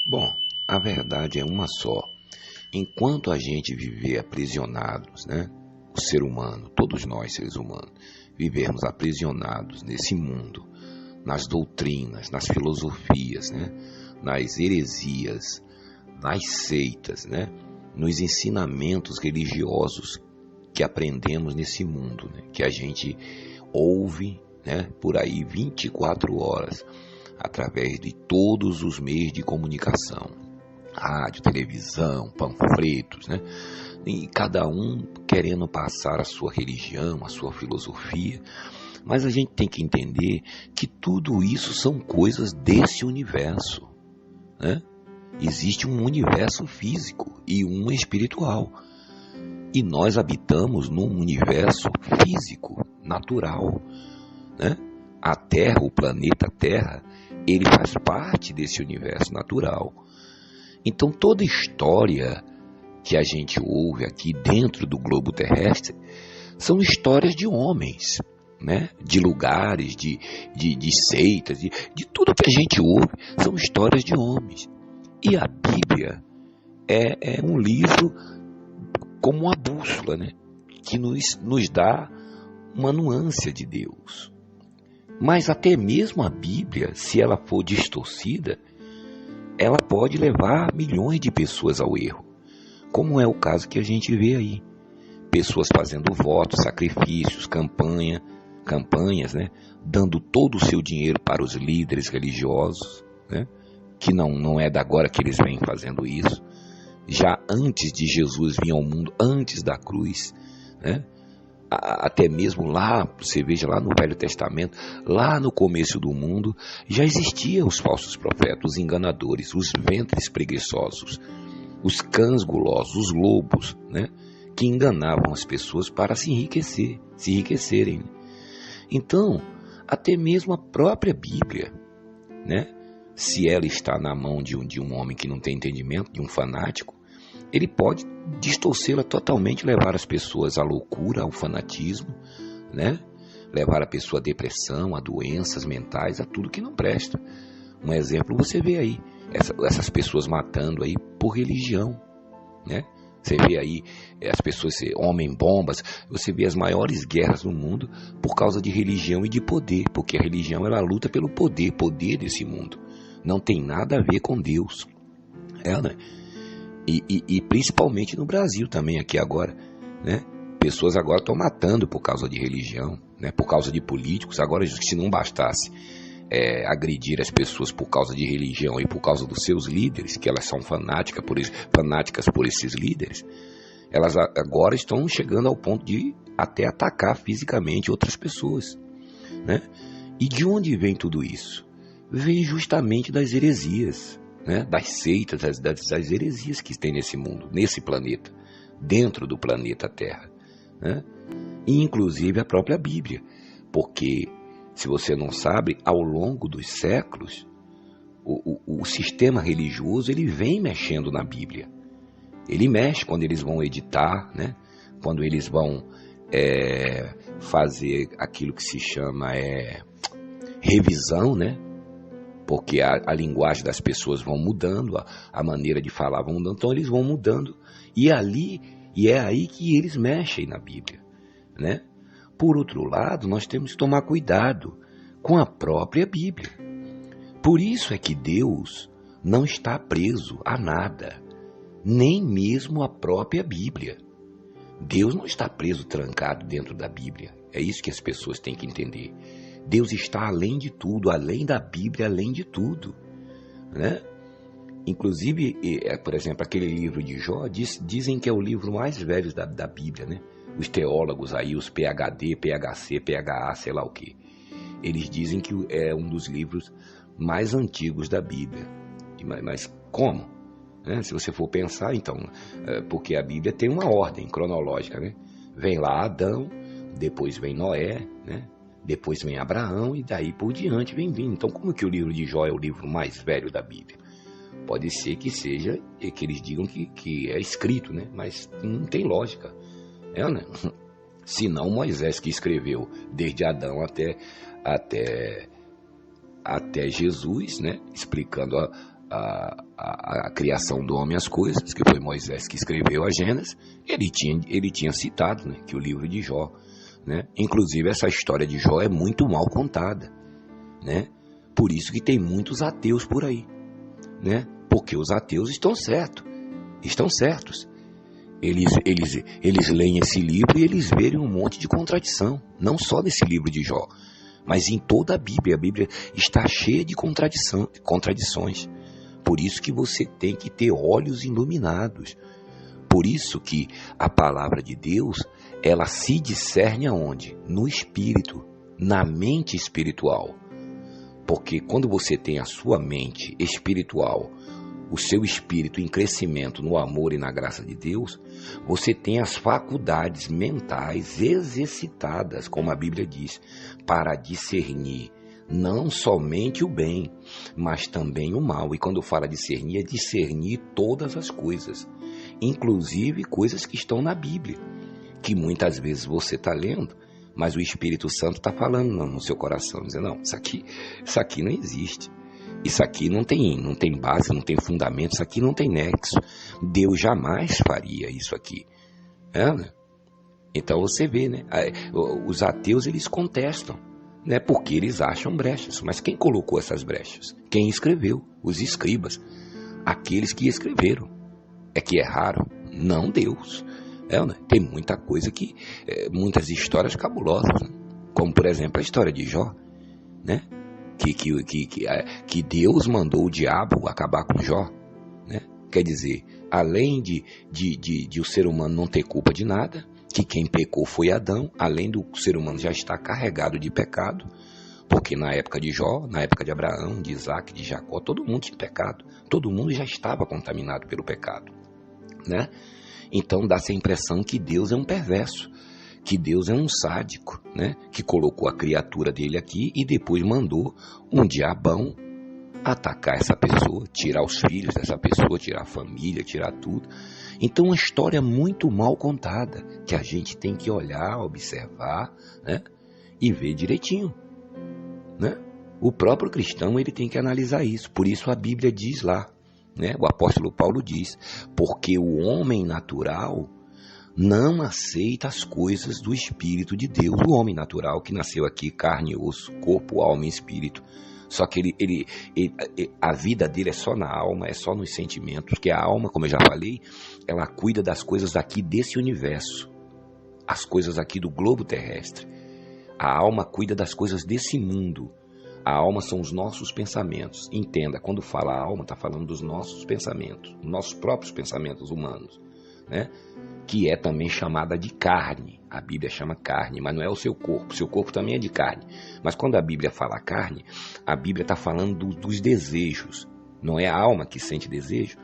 Bom, a verdade é uma só. Enquanto a gente viver aprisionados, né? O ser humano, todos nós seres humanos, vivermos aprisionados nesse mundo, nas doutrinas, nas filosofias, né? Nas heresias, nas seitas, né? Nos ensinamentos religiosos que aprendemos nesse mundo, né? Que a gente ouve, né? Por aí 24 horas, através de todos os meios de comunicação, rádio, televisão, panfletos, né? E cada um querendo passar a sua religião, a sua filosofia. Mas a gente tem que entender que tudo isso são coisas desse universo, né? Existe um universo físico e um espiritual. E nós habitamos num universo físico, natural, né? A Terra, o planeta Terra, ele faz parte desse universo natural. Então toda história que a gente ouve aqui dentro do globo terrestre são histórias de homens, né? De lugares, de seitas, de tudo que a gente ouve são histórias de homens. E a Bíblia é um livro como uma bússola, né? Que nos dá uma nuance de Deus. Mas até mesmo a Bíblia, se ela for distorcida, ela pode levar milhões de pessoas ao erro, como é o caso que a gente vê aí. Pessoas fazendo votos, sacrifícios, campanhas, né? Dando todo o seu dinheiro para os líderes religiosos, né? Que não é da agora que eles vêm fazendo isso. Já antes de Jesus vir ao mundo, antes da cruz, né? Até mesmo lá, você veja lá no Velho Testamento, lá no começo do mundo, já existiam os falsos profetas, os enganadores, os ventres preguiçosos, os cães gulosos, os lobos, né? Que enganavam as pessoas para se enriquecerem. Então, até mesmo a própria Bíblia, né? Se ela está na mão de um homem que não tem entendimento, de um fanático, ele pode distorcê-la totalmente, levar as pessoas à loucura, ao fanatismo, né? Levar a pessoa à depressão, a doenças mentais, a tudo que não presta. Um exemplo você vê aí, essas pessoas matando aí por religião, né? Você vê aí as pessoas, homem-bombas, você vê as maiores guerras no mundo por causa de religião e de poder, porque a religião ela luta pelo poder desse mundo. Não tem nada a ver com Deus. Né? E principalmente no Brasil também, aqui agora, né? Pessoas agora estão matando por causa de religião, né? Por causa de políticos. Agora, se não bastasse agredir as pessoas por causa de religião e por causa dos seus líderes, que elas são fanáticas por esses líderes, elas agora estão chegando ao ponto de até atacar fisicamente outras pessoas, né? E de onde vem tudo isso? Vem justamente das heresias, né? Das seitas, das heresias que tem nesse mundo, nesse planeta, dentro do planeta Terra, né? E inclusive a própria Bíblia, porque se você não sabe, ao longo dos séculos, o sistema religioso ele vem mexendo na Bíblia. Ele mexe quando eles vão editar, né? Quando eles vão fazer aquilo que se chama revisão, né? Porque a linguagem das pessoas vão mudando, a maneira de falar vão mudando, então eles vão mudando. E é aí que eles mexem na Bíblia, né? Por outro lado, nós temos que tomar cuidado com a própria Bíblia. Por isso é que Deus não está preso a nada, nem mesmo a própria Bíblia. Deus não está preso, trancado dentro da Bíblia. É isso que as pessoas têm que entender. Deus está além de tudo, além da Bíblia, além de tudo, né? Inclusive, por exemplo, aquele livro de Jó, dizem que é o livro mais velho da Bíblia, né? Os teólogos aí, os PhD, PhC, PhA, sei lá o que, eles dizem que é um dos livros mais antigos da Bíblia. Mas como? Né? Se você for pensar, então, porque a Bíblia tem uma ordem cronológica, né? Vem lá Adão, depois vem Noé, né? Depois vem Abraão e daí por diante vem vindo. Então, como que o livro de Jó é o livro mais velho da Bíblia? Pode ser que seja, que eles digam que é escrito, né? Mas não tem lógica, né? Se não Moisés que escreveu desde Adão até Jesus, né? Explicando a criação do homem e as coisas, que foi Moisés que escreveu a Gênesis, ele tinha citado, né, que o livro de Jó, né, inclusive essa história de Jó é muito mal contada, né, por isso que tem muitos ateus por aí, né, porque os ateus estão certos. Eles leem esse livro e eles veem um monte de contradição, não só nesse livro de Jó, mas em toda a Bíblia está cheia de contradições. Por isso que você tem que ter olhos iluminados. Por isso que a palavra de Deus, ela se discerne aonde? No espírito, na mente espiritual. Porque quando você tem a sua mente espiritual, o seu espírito em crescimento no amor e na graça de Deus, você tem as faculdades mentais exercitadas, como a Bíblia diz, para discernir não somente o bem, mas também o mal. E quando fala discernir, é discernir todas as coisas, inclusive coisas que estão na Bíblia, que muitas vezes você está lendo, mas o Espírito Santo está falando no seu coração, dizendo, não, isso aqui não existe. Isso aqui não tem base, não tem fundamento, isso aqui não tem nexo. Deus jamais faria isso aqui. Né? Então você vê, né? Os ateus, eles contestam, né? Porque eles acham brechas. Mas quem colocou essas brechas? Quem escreveu? Os escribas. Aqueles que escreveram. É que é raro? Não Deus. Né? Tem muita coisa muitas histórias cabulosas, né? Como por exemplo a história de Jó, né? Que Deus mandou o diabo acabar com Jó, né? Quer dizer, além de o ser humano não ter culpa de nada, que quem pecou foi Adão, além do ser humano já estar carregado de pecado, porque na época de Jó, na época de Abraão, de Isaac, de Jacó, todo mundo tinha pecado, todo mundo já estava contaminado pelo pecado, né? Então dá-se a impressão que Deus é um perverso, que Deus é um sádico, né? Que colocou a criatura dele aqui e depois mandou um diabão atacar essa pessoa, tirar os filhos dessa pessoa, tirar a família, tirar tudo. Então uma história muito mal contada, que a gente tem que olhar, observar, né? E ver direitinho, né? O próprio cristão, ele tem que analisar isso. Por isso a Bíblia diz lá, né? O apóstolo Paulo diz, porque o homem natural não aceita as coisas do Espírito de Deus. O homem natural que nasceu aqui, carne e osso, corpo, alma e espírito. Só que a vida dele é só na alma, é só nos sentimentos. Porque a alma, como eu já falei, ela cuida das coisas aqui desse universo. As coisas aqui do globo terrestre. A alma cuida das coisas desse mundo. A alma são os nossos pensamentos. Entenda, quando fala a alma, está falando dos nossos pensamentos. Nossos próprios pensamentos humanos, né? Que é também chamada de carne. A Bíblia chama carne, mas não é o seu corpo. O seu corpo também é de carne. Mas quando a Bíblia fala carne, a Bíblia está falando dos desejos. Não é a alma que sente desejo,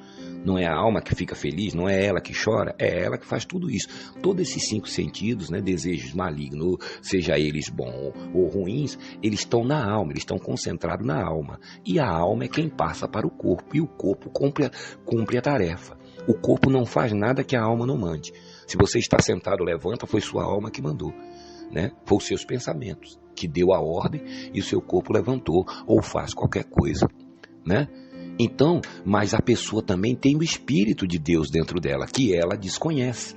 não é a alma que fica feliz, não é ela que chora, é ela que faz tudo isso. Todos esses 5 sentidos, né, desejos malignos, seja eles bons ou ruins, eles estão na alma, eles estão concentrados na alma. E a alma é quem passa para o corpo, e o corpo cumpre a tarefa. O corpo não faz nada que a alma não mande. Se você está sentado, levanta, foi sua alma que mandou, né? Foi os seus pensamentos que deu a ordem e o seu corpo levantou ou faz qualquer coisa, né? Então, mas a pessoa também tem o Espírito de Deus dentro dela, que ela desconhece.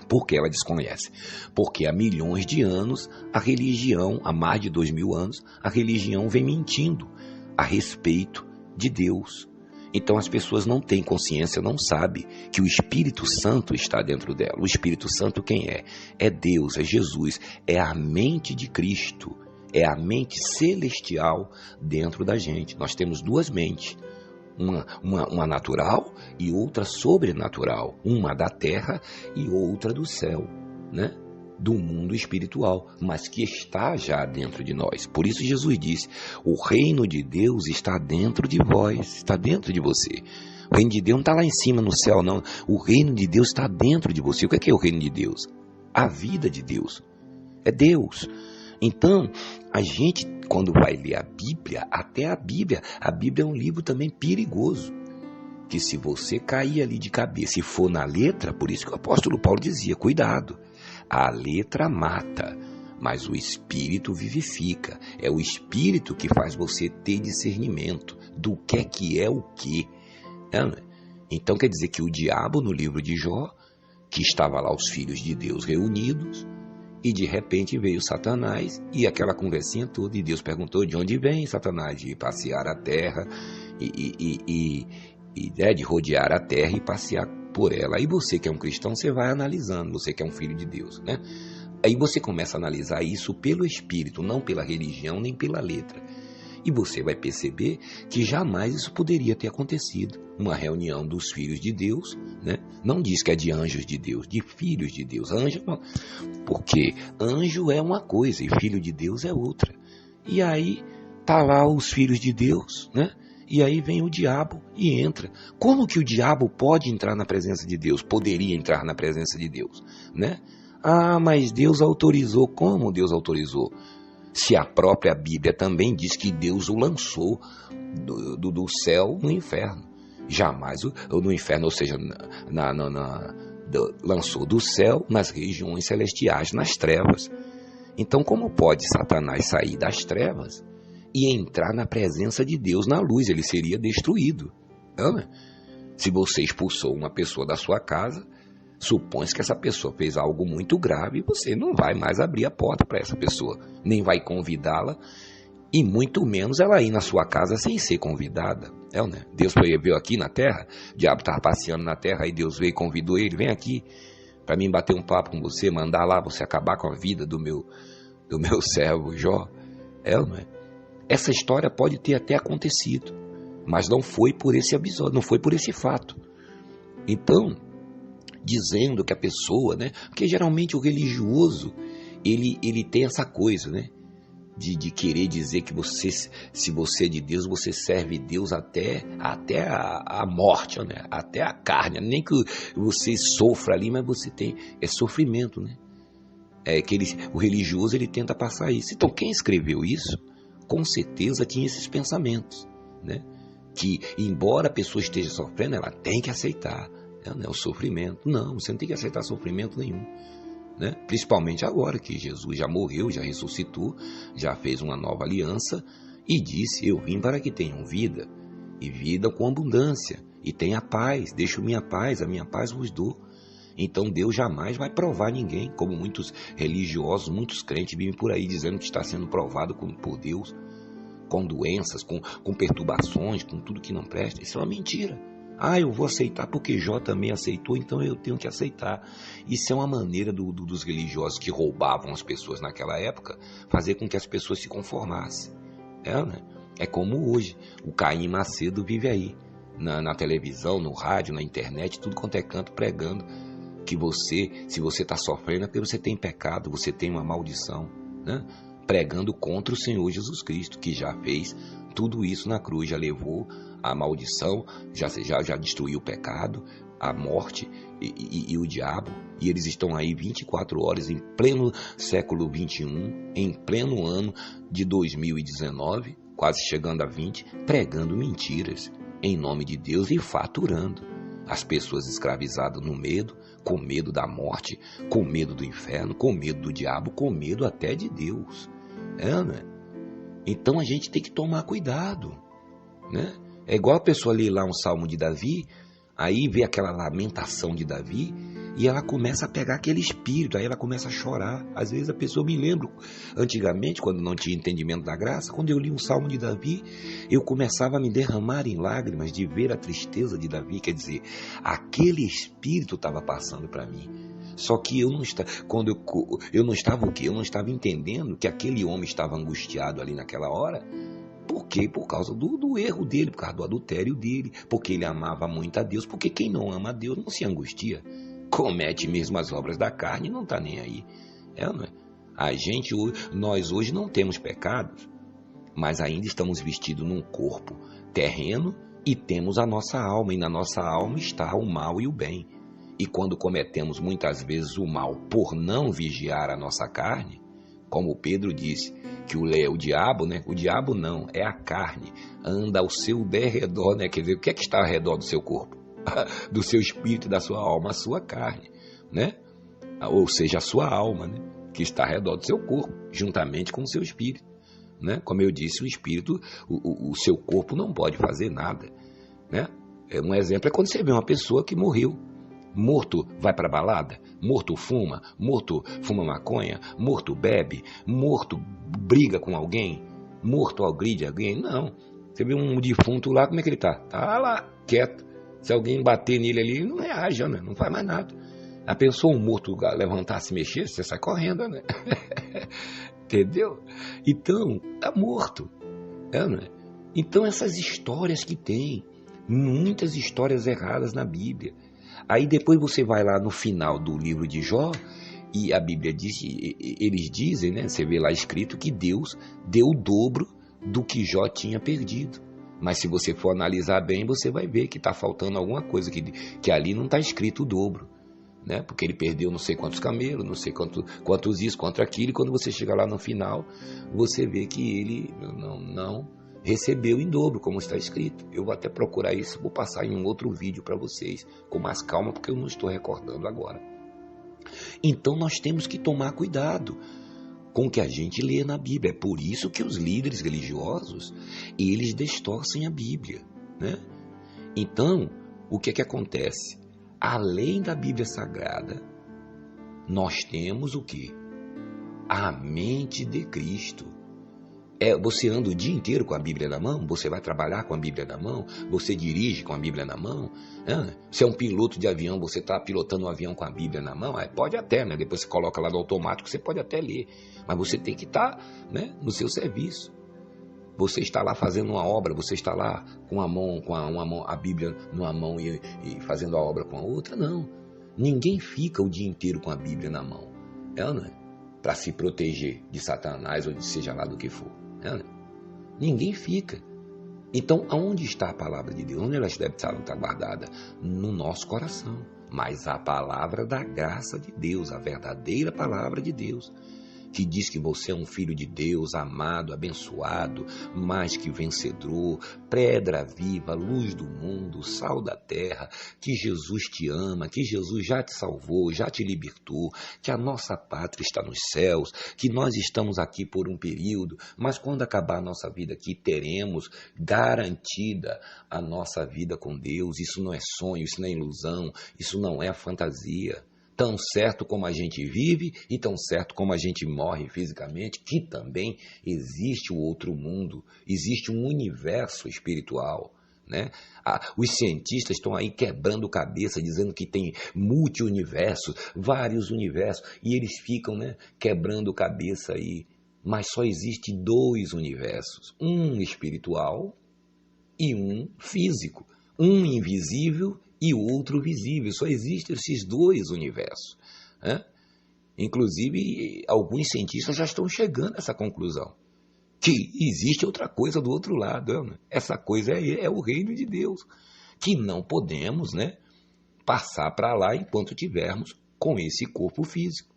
Por que ela desconhece? Porque há milhões de anos, a religião, há mais de 2000 anos, a religião vem mentindo a respeito de Deus. Então as pessoas não têm consciência, não sabem que o Espírito Santo está dentro dela. O Espírito Santo quem é? É Deus, é Jesus, é a mente de Cristo, é a mente celestial dentro da gente. Nós temos 2 mentes, uma natural e outra sobrenatural, uma da terra e outra do céu, né? Do mundo espiritual, mas que está já dentro de nós. Por isso Jesus disse, o reino de Deus está dentro de vós, está dentro de você. O reino de Deus não está lá em cima no céu, não. O reino de Deus está dentro de você. O que é o reino de Deus? A vida de Deus. É Deus. Então, a gente, quando vai ler a Bíblia, até a Bíblia é um livro também perigoso. Que se você cair ali de cabeça e for na letra, por isso que o apóstolo Paulo dizia, cuidado. A letra mata, mas o Espírito vivifica. É o Espírito que faz você ter discernimento do que é o que. Né? Então quer dizer que o diabo no livro de Jó, que estava lá os filhos de Deus reunidos, e de repente veio Satanás e aquela conversinha toda, e Deus perguntou: de onde vem, Satanás? De passear a terra de rodear a terra e passear por ela. Aí você que é um cristão, você vai analisando, você que é um filho de Deus, né? Aí você começa a analisar isso pelo Espírito, não pela religião nem pela letra. E você vai perceber que jamais isso poderia ter acontecido. Uma reunião dos filhos de Deus, né? Não diz que é de anjos de Deus, de filhos de Deus. Anjo não, porque anjo é uma coisa e filho de Deus é outra. E aí tá lá os filhos de Deus, né? E aí vem o diabo e entra. Como que o diabo pode entrar na presença de Deus? Poderia entrar na presença de Deus, né? Ah, mas Deus autorizou. Como Deus autorizou? Se a própria Bíblia também diz que Deus o lançou do céu no inferno. Jamais no inferno, ou seja, lançou do céu nas regiões celestiais, nas trevas. Então, como pode Satanás sair das trevas e entrar na presença de Deus na luz? Ele seria destruído. Né? Se você expulsou uma pessoa da sua casa, supõe-se que essa pessoa fez algo muito grave e você não vai mais abrir a porta para essa pessoa, nem vai convidá-la, e muito menos ela ir na sua casa sem ser convidada. Né? Deus veio aqui na terra, o diabo estava passeando na terra, aí Deus veio e convidou ele: vem aqui para mim bater um papo com você, mandar lá você acabar com a vida do meu servo Jó. Não é? Essa história pode ter até acontecido, mas não foi por esse episódio, não foi por esse fato. Então, dizendo que a pessoa, né? Porque geralmente o religioso, ele tem essa coisa, né? De querer dizer que você, se você é de Deus, você serve Deus até a morte, né? Até a carne. Nem que você sofra ali, mas você tem sofrimento, né? O religioso, ele tenta passar isso. Então, quem escreveu isso, com certeza tinha esses pensamentos, né? Que, embora a pessoa esteja sofrendo, ela tem que aceitar, né, o sofrimento. Não, você não tem que aceitar sofrimento nenhum. Né? Principalmente agora que Jesus já morreu, já ressuscitou, já fez uma nova aliança e disse: eu vim para que tenham vida, e vida com abundância, e tenha paz, deixo minha paz, a minha paz vos dou. Então Deus jamais vai provar ninguém, como muitos religiosos, muitos crentes vivem por aí dizendo que está sendo provado por Deus, com doenças, com perturbações, com tudo que não presta. Isso é uma mentira. Eu vou aceitar porque Jó também aceitou, então eu tenho que aceitar. Isso é uma maneira dos religiosos que roubavam as pessoas naquela época, fazer com que as pessoas se conformassem. Né? É como hoje, o Caim Macedo vive aí, na televisão, no rádio, na internet, tudo quanto é canto, pregando que se você está sofrendo é porque você tem pecado, você tem uma maldição, né? Pregando contra o Senhor Jesus Cristo, que já fez tudo isso na cruz, já levou a maldição, já destruiu o pecado, a morte e o diabo. E eles estão aí 24 horas em pleno século 21, em pleno ano de 2019, quase chegando a 20, pregando mentiras em nome de Deus e faturando. As pessoas escravizadas no medo, com medo da morte, com medo do inferno, com medo do diabo, com medo até de Deus. Né? Então a gente tem que tomar cuidado, né? É igual a pessoa ler lá um salmo de Davi, aí vê aquela lamentação de Davi e ela começa a pegar aquele espírito, aí ela começa a chorar. Às vezes a pessoa, me lembro, antigamente, quando não tinha entendimento da graça, quando eu li um salmo de Davi, eu começava a me derramar em lágrimas de ver a tristeza de Davi. Quer dizer, aquele espírito estava passando para mim. Só que eu não estava o quê? Eu não estava entendendo que aquele homem estava angustiado ali naquela hora. Por quê? Por causa do erro dele, por causa do adultério dele, porque ele amava muito a Deus, porque quem não ama a Deus não se angustia, comete mesmo as obras da carne e não está nem aí. Não é? Nós hoje não temos pecados, mas ainda estamos vestidos num corpo terreno e temos a nossa alma, e na nossa alma está o mal e o bem. E quando cometemos muitas vezes o mal por não vigiar a nossa carne, como Pedro disse, que o diabo, né? O diabo não, é a carne, anda ao seu derredor, né? Quer dizer, o que é que está ao redor do seu corpo? Do seu espírito e da sua alma, a sua carne, né? Ou seja, a sua alma, né? Que está ao redor do seu corpo, juntamente com o seu espírito. né? Como eu disse, o espírito, o seu corpo não pode fazer nada, né? Um exemplo é quando você vê uma pessoa que morreu. Morto vai para balada, morto fuma maconha, morto bebe, morto briga com alguém, morto agride alguém. Não. Você vê um defunto lá, como é que ele tá? Tá lá, quieto. Se alguém bater nele ali, ele não reage, né? Não faz mais nada. A pessoa, um morto levantar, se mexer, você sai correndo, né? Entendeu? Então, tá morto. Né? Então, essas histórias que tem, muitas histórias erradas na Bíblia. Aí depois você vai lá no final do livro de Jó, e a Bíblia diz, eles dizem, né? Você vê lá escrito que Deus deu o dobro do que Jó tinha perdido. Mas se você for analisar bem, você vai ver que está faltando alguma coisa, que ali não está escrito o dobro. Né? Porque ele perdeu não sei quantos camelos, não sei quantos isso, quanto aquilo, e quando você chega lá no final, você vê que ele não recebeu em dobro, como está escrito. Eu vou até procurar isso, vou passar em um outro vídeo para vocês, com mais calma, porque eu não estou recordando agora. Então nós temos que tomar cuidado com o que a gente lê na Bíblia. É por isso que os líderes religiosos, eles distorcem a Bíblia, né? Então, o que acontece? Além da Bíblia Sagrada, nós temos o quê? A mente de Cristo. Você anda o dia inteiro com a Bíblia na mão? Você vai trabalhar com a Bíblia na mão? Você dirige com a Bíblia na mão? Você é um piloto de avião, você está pilotando um avião com a Bíblia na mão? Pode até, né? Depois você coloca lá no automático, você pode até ler. Mas você tem que estar, né, no seu serviço. Você está lá fazendo uma obra, você está lá com a Bíblia numa mão e fazendo a obra com a outra? Não. Ninguém fica o dia inteiro com a Bíblia na mão. Não é? Para se proteger de Satanás ou de seja lá do que for. Não é? Ninguém fica. Então, aonde está a palavra de Deus? Onde ela deve estar guardada? No nosso coração. Mas a palavra da graça de Deus, a verdadeira palavra de Deus, que diz que você é um filho de Deus, amado, abençoado, mais que vencedor, pedra viva, luz do mundo, sal da terra, que Jesus te ama, que Jesus já te salvou, já te libertou, que a nossa pátria está nos céus, que nós estamos aqui por um período, mas quando acabar a nossa vida aqui, teremos garantida a nossa vida com Deus. Isso não é sonho, isso não é ilusão, isso não é fantasia. Tão certo como a gente vive e tão certo como a gente morre fisicamente, que também existe o outro mundo, existe um universo espiritual, né? Os cientistas estão aí quebrando cabeça, dizendo que tem multi-universos, vários universos, e eles ficam, né, quebrando cabeça aí. Mas só existe dois universos, um espiritual e um físico, um invisível e o outro visível. Só existem esses dois universos, né? Inclusive, alguns cientistas já estão chegando a essa conclusão, que existe outra coisa do outro lado. Né? Essa coisa é o reino de Deus, que não podemos, né, passar para lá enquanto tivermos com esse corpo físico.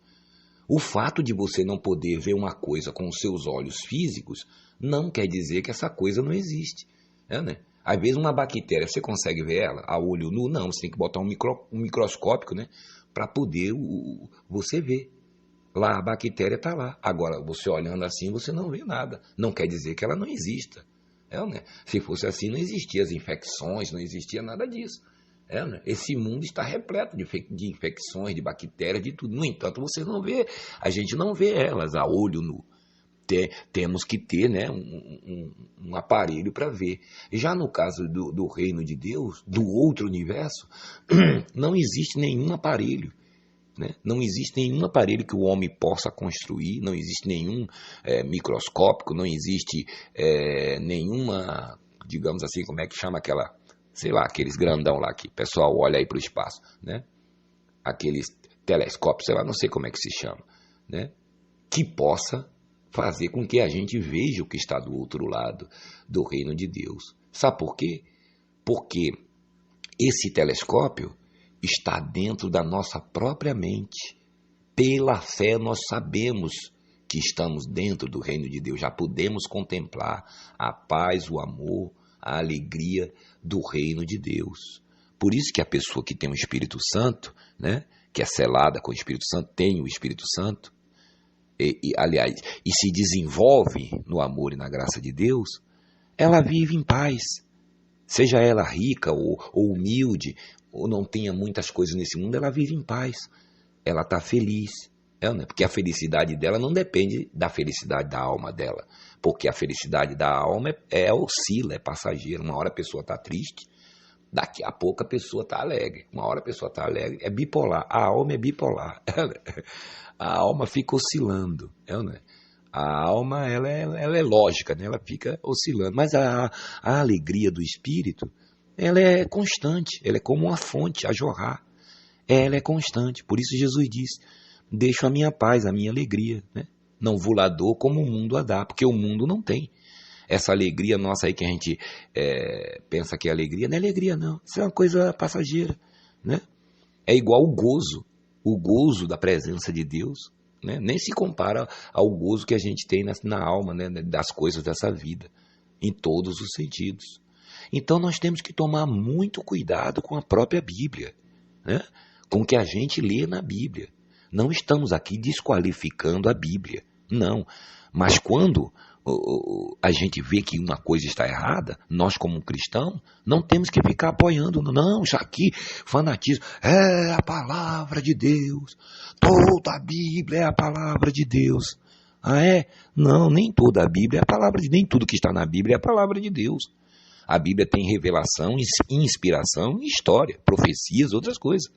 O fato de você não poder ver uma coisa com os seus olhos físicos não quer dizer que essa coisa não existe, né? Às vezes uma bactéria, você consegue ver ela a olho nu? Não, você tem que botar um microscópio, né, para poder você ver. Lá a bactéria está lá. Agora, você olhando assim, você não vê nada. Não quer dizer que ela não exista. Né? Se fosse assim, não existiam as infecções, não existia nada disso. Né? Esse mundo está repleto de infecções, de bactérias, de tudo. No entanto, você não vê, a gente não vê elas a olho nu. Temos que ter, né, um aparelho para ver. Já no caso do reino de Deus, do outro universo, não existe nenhum aparelho. Né? Não existe nenhum aparelho que o homem possa construir, não existe nenhum microscópico, não existe nenhuma, digamos assim, como é que chama aquela, sei lá, aqueles grandão lá que o pessoal olha aí para o espaço, né? Aqueles telescópios, sei lá, não sei como é que se chama, né? Que possa fazer com que a gente veja o que está do outro lado do reino de Deus. Sabe por quê? Porque esse telescópio está dentro da nossa própria mente. Pela fé nós sabemos que estamos dentro do reino de Deus. Já podemos contemplar a paz, o amor, a alegria do reino de Deus. Por isso que a pessoa que tem o Espírito Santo, né, que é selada com o Espírito Santo, tem o Espírito Santo, aliás, e se desenvolve no amor e na graça de Deus, ela vive em paz. Seja ela rica ou humilde, ou não tenha muitas coisas nesse mundo, ela vive em paz. Ela está feliz. Né? Porque a felicidade dela não depende da felicidade da alma dela. Porque a felicidade da alma oscila, é passageira. Uma hora a pessoa está triste, daqui a pouco a pessoa está alegre. Uma hora a pessoa está alegre, é bipolar. A alma é bipolar. A alma fica oscilando. Né? A alma ela é lógica, né? Ela fica oscilando. Mas a alegria do espírito, ela é constante. Ela é como uma fonte a jorrar. Ela é constante. Por isso Jesus diz: deixo a minha paz, a minha alegria. Né? Não vou lá dou como o mundo a dá, porque o mundo não tem. Essa alegria nossa aí que a gente pensa que é alegria, não é alegria não. Isso é uma coisa passageira. Né? É igual o gozo da presença de Deus. Né? Nem se compara ao gozo que a gente tem na alma, né? Das coisas dessa vida, em todos os sentidos. Então nós temos que tomar muito cuidado com a própria Bíblia, né? Com o que a gente lê na Bíblia. Não estamos aqui desqualificando a Bíblia, não. Mas quando a gente vê que uma coisa está errada, nós como cristãos, não temos que ficar apoiando, não, isso aqui, fanatismo, é a palavra de Deus, toda a Bíblia é a palavra de Deus. Ah, é? Não, nem toda a Bíblia é a palavra de Deus, nem tudo que está na Bíblia é a palavra de Deus. A Bíblia tem revelação, inspiração e história, profecias, outras coisas.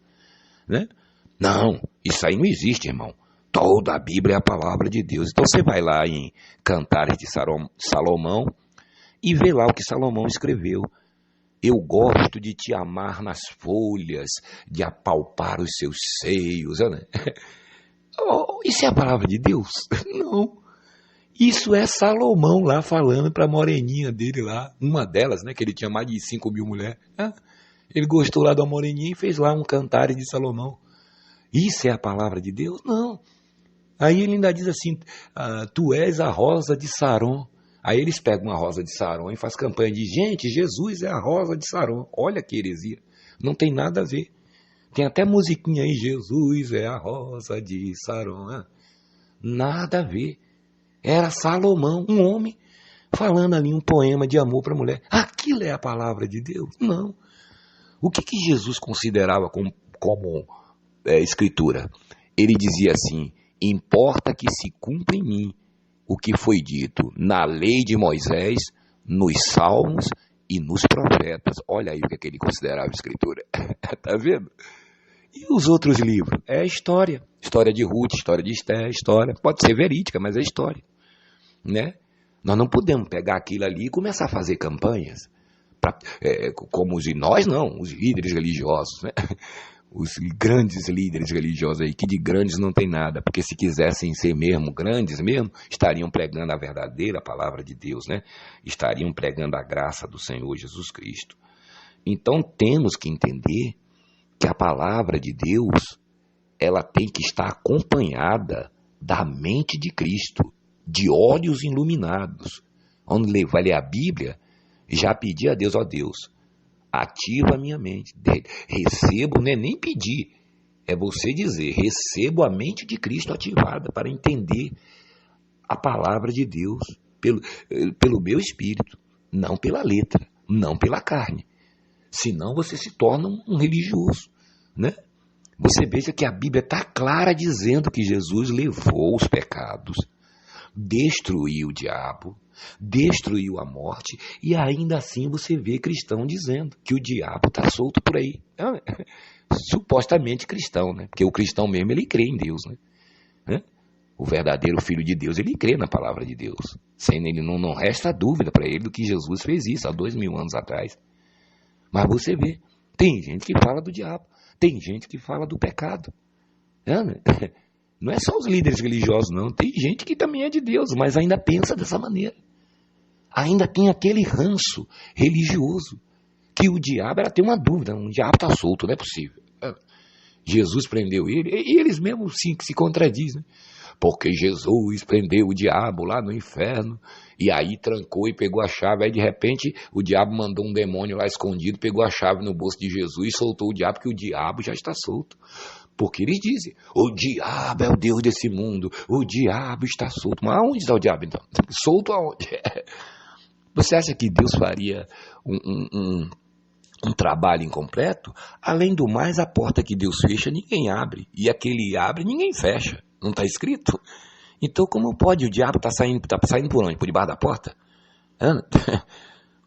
Né? Não, isso aí não existe, irmão. Toda a Bíblia é a palavra de Deus. Então você vai lá em Cantares de Salomão e vê lá o que Salomão escreveu. Eu gosto de te amar nas folhas, de apalpar os seus seios. Né? Isso é a palavra de Deus? Não. Isso é Salomão lá falando para a moreninha dele lá, uma delas, né, que ele tinha mais de 5.000 mulheres. Ele gostou lá da moreninha e fez lá um Cantares de Salomão. Isso é a palavra de Deus? Não. Aí ele ainda diz assim, tu és a rosa de Saron. Aí eles pegam uma rosa de Saron e faz campanha de, gente, Jesus é a rosa de Saron. Olha que heresia. Não tem nada a ver. Tem até musiquinha aí, Jesus é a rosa de Saron. Nada a ver. Era Salomão, um homem, falando ali um poema de amor para a mulher. Aquilo é a palavra de Deus? Não. O que Jesus considerava como escritura? Ele dizia assim, importa que se cumpra em mim o que foi dito na lei de Moisés, nos salmos e nos profetas. Olha aí o que ele considerava escritura. Tá vendo? E os outros livros? É história. História de Ruth, história de Esther, história. Pode ser verídica, mas é história. Né? Nós não podemos pegar aquilo ali e começar a fazer campanhas. Como nós não, os líderes religiosos, né? Os grandes líderes religiosos aí, que de grandes não tem nada, porque se quisessem ser mesmo grandes mesmo, estariam pregando a verdadeira palavra de Deus, né? Estariam pregando a graça do Senhor Jesus Cristo. Então temos que entender que a palavra de Deus, ela tem que estar acompanhada da mente de Cristo, de olhos iluminados. Quando vai ler a Bíblia, já pedi a Deus, ó Deus, ativa a minha mente, recebo, não é nem pedir, é você dizer, recebo a mente de Cristo ativada para entender a palavra de Deus pelo meu espírito, não pela letra, não pela carne. Senão você se torna um religioso, né? Você veja que a Bíblia está clara dizendo que Jesus levou os pecados, destruiu o diabo, destruiu a morte, e ainda assim você vê cristão dizendo que o diabo está solto por aí. Supostamente cristão, né? Porque o cristão mesmo, ele crê em Deus, né? O verdadeiro Filho de Deus, ele crê na palavra de Deus. Sem ele não resta dúvida para ele do que Jesus fez isso há 2.000 anos atrás. Mas você vê, tem gente que fala do diabo, tem gente que fala do pecado. Né? Não é só os líderes religiosos, não. Tem gente que também é de Deus, mas ainda pensa dessa maneira. Ainda tem aquele ranço religioso, que o diabo, ela tem uma dúvida, o diabo está solto, não é possível. Jesus prendeu ele, e eles mesmos sim que se contradizem. Porque Jesus prendeu o diabo lá no inferno, e aí trancou e pegou a chave, aí de repente o diabo mandou um demônio lá escondido, pegou a chave no bolso de Jesus e soltou o diabo, que o diabo já está solto. Porque eles dizem, o diabo é o Deus desse mundo, o diabo está solto. Mas aonde está o diabo então? Solto aonde? Você acha que Deus faria um trabalho incompleto? Além do mais, a porta que Deus fecha, ninguém abre. E aquele abre, ninguém fecha. Não está escrito? Então, como pode o diabo estar saindo por onde? Por debaixo da porta?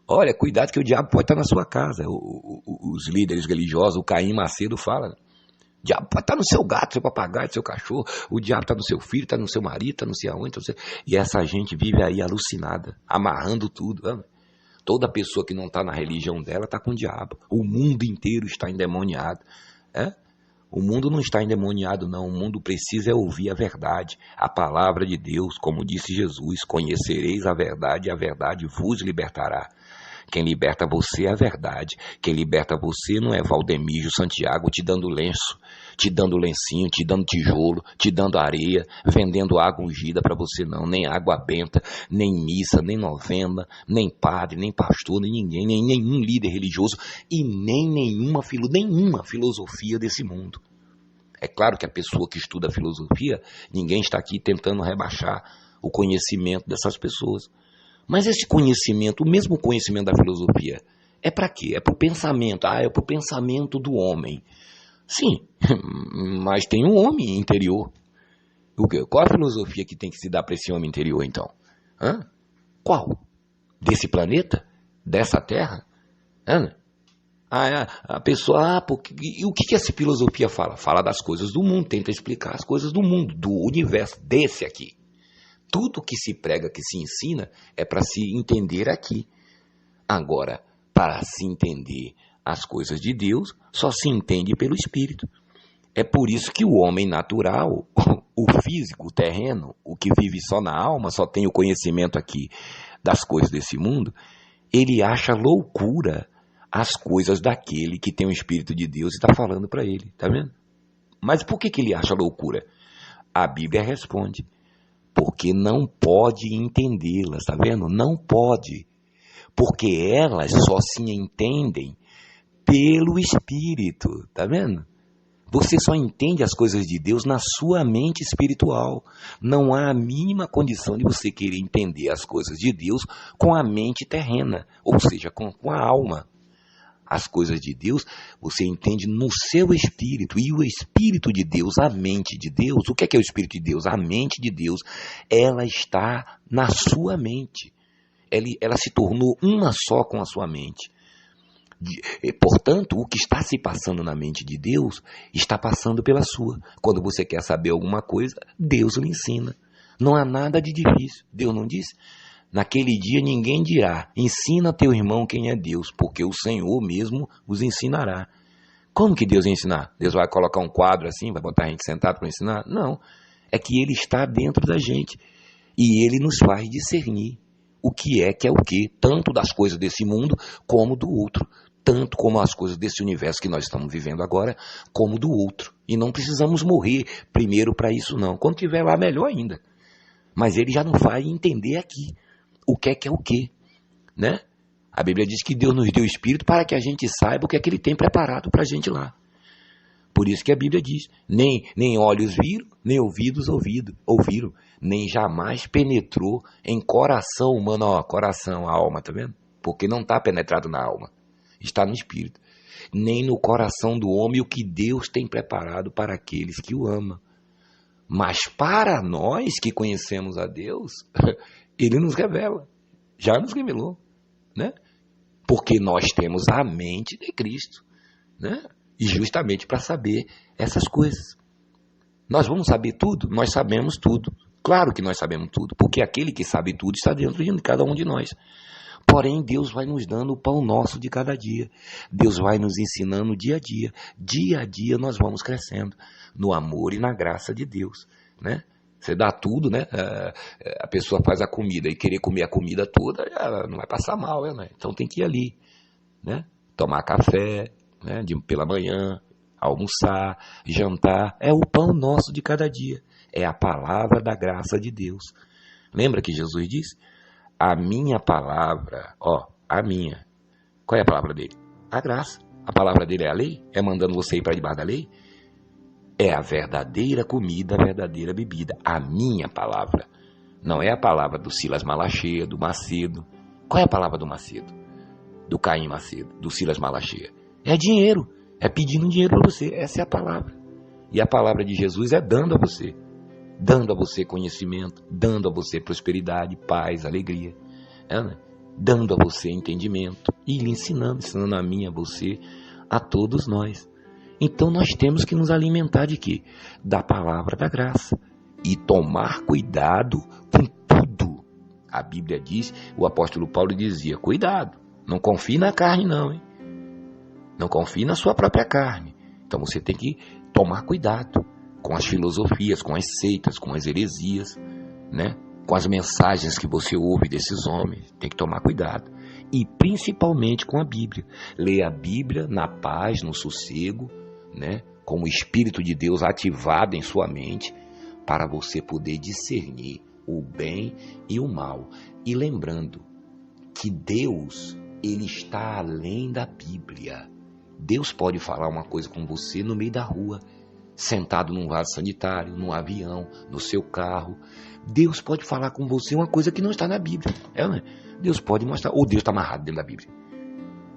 Olha, cuidado que o diabo pode estar na sua casa. Os líderes religiosos, o Caim Macedo fala, o diabo pode estar no seu gato, seu papagaio, seu cachorro, o diabo está no seu filho, está no seu marido, está não sei aonde. E essa gente vive aí alucinada, amarrando tudo. Toda pessoa que não está na religião dela está com o diabo. O mundo inteiro está endemoniado. O mundo não está endemoniado, não. O mundo precisa ouvir a verdade, a palavra de Deus, como disse Jesus, conhecereis a verdade e a verdade vos libertará. Quem liberta você é a verdade. Quem liberta você não é Valdemiro Santiago te dando lenço, te dando lencinho, te dando tijolo, te dando areia, vendendo água ungida para você não. Nem água benta, nem missa, nem novena, nem padre, nem pastor, nem ninguém, nem nenhum líder religioso e nem nenhuma filosofia desse mundo. É claro que a pessoa que estuda filosofia, ninguém está aqui tentando rebaixar o conhecimento dessas pessoas. Mas esse conhecimento, o mesmo conhecimento da filosofia, é para quê? É para o pensamento. É para o pensamento do homem. Sim, mas tem um homem interior. Qual a filosofia que tem que se dar para esse homem interior, então? Qual? Desse planeta? Dessa terra? A pessoa, e o que essa filosofia fala? Fala das coisas do mundo, tenta explicar as coisas do mundo, do universo, desse aqui. Tudo que se prega, que se ensina, é para se entender aqui. Agora, para se entender as coisas de Deus, só se entende pelo Espírito. É por isso que o homem natural, o físico, o terreno, o que vive só na alma, só tem o conhecimento aqui das coisas desse mundo, ele acha loucura as coisas daquele que tem o Espírito de Deus e está falando para ele, tá vendo? Mas por que ele acha loucura? A Bíblia responde. Porque não pode entendê-las, tá vendo? Não pode. Porque elas só se entendem pelo Espírito, tá vendo? Você só entende as coisas de Deus na sua mente espiritual. Não há a mínima condição de você querer entender as coisas de Deus com a mente terrena, ou seja, com a alma. As coisas de Deus, você entende no seu espírito. E o Espírito de Deus, a mente de Deus, o que é o Espírito de Deus? A mente de Deus, ela está na sua mente. Ela se tornou uma só com a sua mente. Portanto, o que está se passando na mente de Deus, está passando pela sua. Quando você quer saber alguma coisa, Deus lhe ensina. Não há nada de difícil. Deus não disse? Naquele dia ninguém dirá, ensina teu irmão quem é Deus, porque o Senhor mesmo os ensinará. Como que Deus vai ensinar? Deus vai colocar um quadro assim, vai botar a gente sentado para ensinar? Não, é que Ele está dentro da gente e Ele nos faz discernir o que é o que, tanto das coisas desse mundo como do outro, tanto como as coisas desse universo que nós estamos vivendo agora, como do outro. E não precisamos morrer primeiro para isso não, quando estiver lá melhor ainda. Mas Ele já nos vai entender aqui. O que é o que, né? A Bíblia diz que Deus nos deu o Espírito para que a gente saiba o que é que Ele tem preparado para a gente lá. Por isso que a Bíblia diz, nem olhos viram, nem ouvidos ouviram, nem jamais penetrou em coração humano, coração, a alma, tá vendo? Porque não está penetrado na alma, está no Espírito. Nem no coração do homem o que Deus tem preparado para aqueles que o amam. Mas para nós que conhecemos a Deus, Ele nos revela, já nos revelou, né? Porque nós temos a mente de Cristo, né? E justamente para saber essas coisas. Nós vamos saber tudo? Nós sabemos tudo. Claro que nós sabemos tudo, porque aquele que sabe tudo está dentro de cada um de nós. Porém, Deus vai nos dando o pão nosso de cada dia. Deus vai nos ensinando dia a dia. Dia a dia nós vamos crescendo no amor e na graça de Deus, né? Você dá tudo, né? A pessoa faz a comida e querer comer a comida toda, ela não vai passar mal, né? Então tem que ir ali, né? Tomar café, né? Pela manhã, almoçar, jantar. É o pão nosso de cada dia. É a palavra da graça de Deus. Lembra que Jesus disse? A minha palavra, a minha. Qual é a palavra dele? A graça. A palavra dele é a lei? É mandando você ir para debaixo da lei? é a verdadeira comida, a verdadeira bebida. A minha palavra. Não é a palavra do Silas Malacheia, do Macedo. Qual é a palavra do Macedo? Do Caim Macedo, do Silas Malacheia. É dinheiro. É pedindo dinheiro para você. Essa é a palavra. E a palavra de Jesus é dando a você. Dando a você conhecimento, dando a você prosperidade, paz, alegria. Né? Dando a você entendimento. E lhe ensinando a mim, a você, a todos nós. Então nós temos que nos alimentar de quê? Da palavra da graça. E tomar cuidado com tudo. A Bíblia diz, o apóstolo Paulo dizia, cuidado, não confie na carne não, hein? Não confie na sua própria carne. Então você tem que tomar cuidado com as filosofias, com as seitas, com as heresias, né? Com as mensagens que você ouve desses homens. Tem que tomar cuidado. E principalmente com a Bíblia. Leia a Bíblia na paz, no sossego, né? Com o Espírito de Deus ativado em sua mente, para você poder discernir o bem e o mal. E lembrando que Deus, Ele está além da Bíblia. Deus pode falar uma coisa com você no meio da rua, sentado num vaso sanitário, num avião, no seu carro. Deus pode falar com você uma coisa que não está na Bíblia. Né? Deus pode mostrar, ou Deus está amarrado dentro da Bíblia.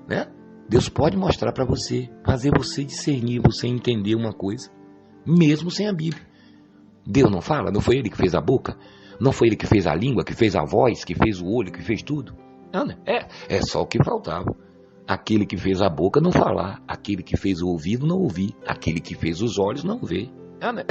Né? Deus pode mostrar para você, fazer você discernir, você entender uma coisa, mesmo sem a Bíblia. Deus não fala? Não foi Ele que fez a boca? Não foi Ele que fez a língua, que fez a voz, que fez o olho, que fez tudo? Não, né? É só o que faltava. Aquele que fez a boca não falar, aquele que fez o ouvido não ouvir, aquele que fez os olhos não ver. Né?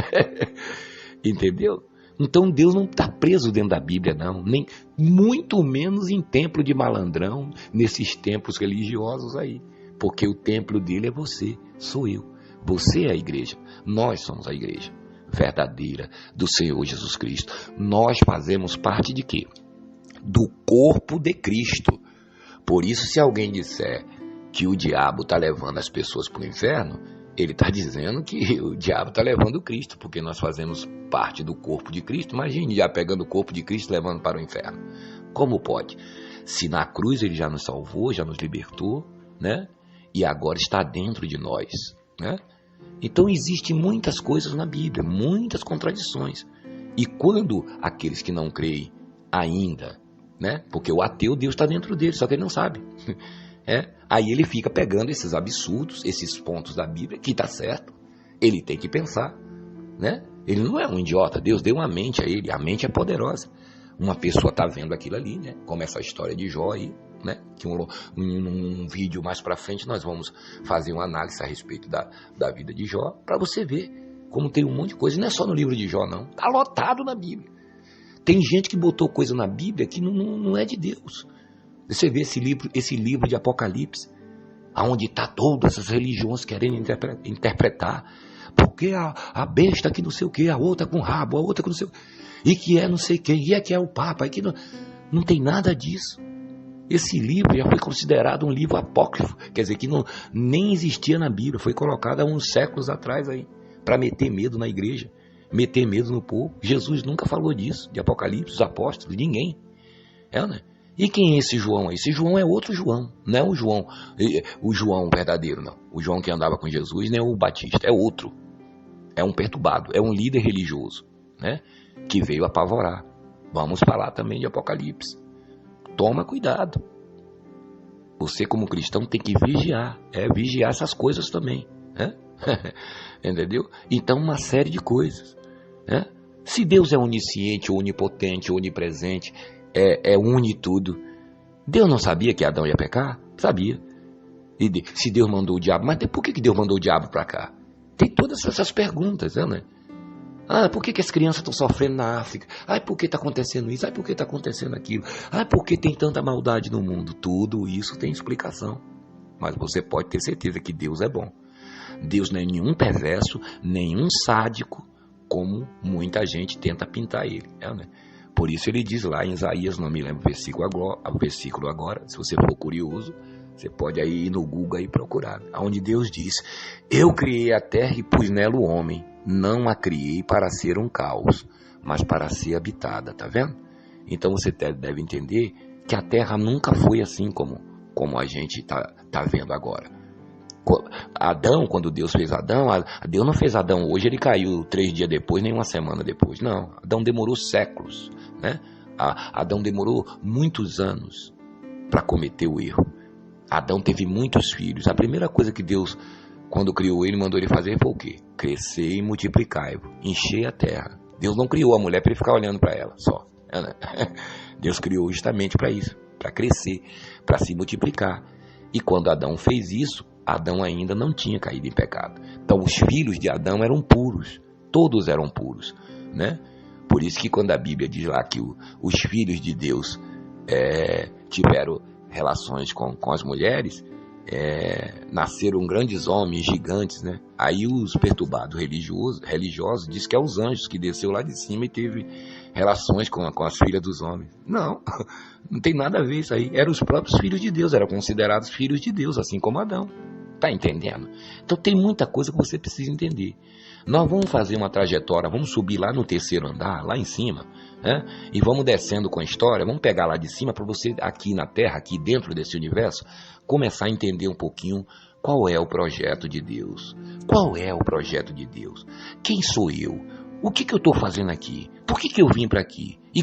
Entendeu? Então Deus não está preso dentro da Bíblia, não. Nem, muito menos em templo de malandrão, nesses templos religiosos aí. Porque o templo dele é você, sou eu. Você é a igreja, nós somos a igreja verdadeira do Senhor Jesus Cristo. Nós fazemos parte de quê? Do corpo de Cristo. Por isso, se alguém disser que o diabo está levando as pessoas para o inferno, ele está dizendo que o diabo está levando o Cristo, porque nós fazemos parte do corpo de Cristo. Imagine já pegando o corpo de Cristo e levando para o inferno. Como pode? Se na cruz ele já nos salvou, já nos libertou, né? E agora está dentro de nós, né? Então existem muitas coisas na Bíblia, muitas contradições. E quando aqueles que não creem ainda, né? Porque o ateu, Deus está dentro dele, só que ele não sabe. Aí ele fica pegando esses absurdos, esses pontos da Bíblia, que está certo. Ele tem que pensar, né? Ele não é um idiota, Deus deu uma mente a ele, a mente é poderosa. Uma pessoa está vendo aquilo ali, né? Como essa história de Jó aí, né? Que um vídeo mais para frente nós vamos fazer uma análise a respeito da vida de Jó, para você ver como tem um monte de coisa. Não é só no livro de Jó, não. Está lotado na Bíblia. Tem gente que botou coisa na Bíblia que não é de Deus. Você vê esse livro de Apocalipse, onde está todas as religiões querendo interpretar. Porque a besta que não sei o que, a outra com rabo, a outra com não sei o que, e que é não sei quem, e é que é o Papa, e que não tem nada disso. Esse livro já foi considerado um livro apócrifo, quer dizer, que nem existia na Bíblia, foi colocado há uns séculos atrás aí, para meter medo na igreja, meter medo no povo. Jesus nunca falou disso, de Apocalipse, os apóstolos, ninguém. Né? E quem é esse João aí? Esse João é outro João, não é o João verdadeiro, não. O João que andava com Jesus, nem o Batista, é outro. É um perturbado, é um líder religioso, né? Que veio apavorar. Vamos falar também de Apocalipse. Toma cuidado. Você como cristão tem que vigiar, vigiar essas coisas também, né? Entendeu? Então uma série de coisas, né? Se Deus é onisciente, onipotente, onipresente, une tudo, Deus não sabia que Adão ia pecar? Sabia. E se Deus mandou o diabo, mas por que Deus mandou o diabo para cá? Tem todas essas perguntas, né? Por que as crianças estão sofrendo na África? Por que está acontecendo isso? Por que está acontecendo aquilo? Por que tem tanta maldade no mundo? Tudo isso tem explicação. Mas você pode ter certeza que Deus é bom. Deus não é nenhum perverso, nenhum sádico, como muita gente tenta pintar ele. Né? Por isso ele diz lá em Isaías, não me lembro o versículo agora, se você for curioso, você pode aí ir no Google e procurar. Onde Deus diz, eu criei a terra e pus nela o homem. Não a criei para ser um caos, mas para ser habitada, tá vendo? Então você deve entender que a terra nunca foi assim como a gente tá vendo agora. Adão, quando Deus fez Adão, Deus não fez Adão hoje, ele caiu 3 dias depois, nem uma semana depois. Não, Adão demorou séculos, né? Adão demorou muitos anos para cometer o erro. Adão teve muitos filhos. A primeira coisa que Deus, quando criou ele, mandou ele fazer foi o quê? Crescer e multiplicar, encher a terra. Deus não criou a mulher para ele ficar olhando para ela só. Deus criou justamente para isso, para crescer, para se multiplicar. E quando Adão fez isso, Adão ainda não tinha caído em pecado. Então os filhos de Adão eram puros, todos eram puros, né? Por isso que quando a Bíblia diz lá que os filhos de Deus tiveram relações com as mulheres, nasceram grandes homens, gigantes, né? Aí os perturbados religiosos dizem que é os anjos que desceu lá de cima e teve relações com as filhas dos homens. Não, não tem nada a ver isso aí. Eram os próprios filhos de Deus, eram considerados filhos de Deus, assim como Adão. Tá entendendo? Então tem muita coisa que você precisa entender. Nós vamos fazer uma trajetória, vamos subir lá no 3º andar, lá em cima, né? E vamos descendo com a história, vamos pegar lá de cima para você, aqui na Terra, aqui dentro desse universo, começar a entender um pouquinho qual é o projeto de Deus. Qual é o projeto de Deus? Quem sou eu? O que eu estou fazendo aqui? Por que eu vim para aqui? E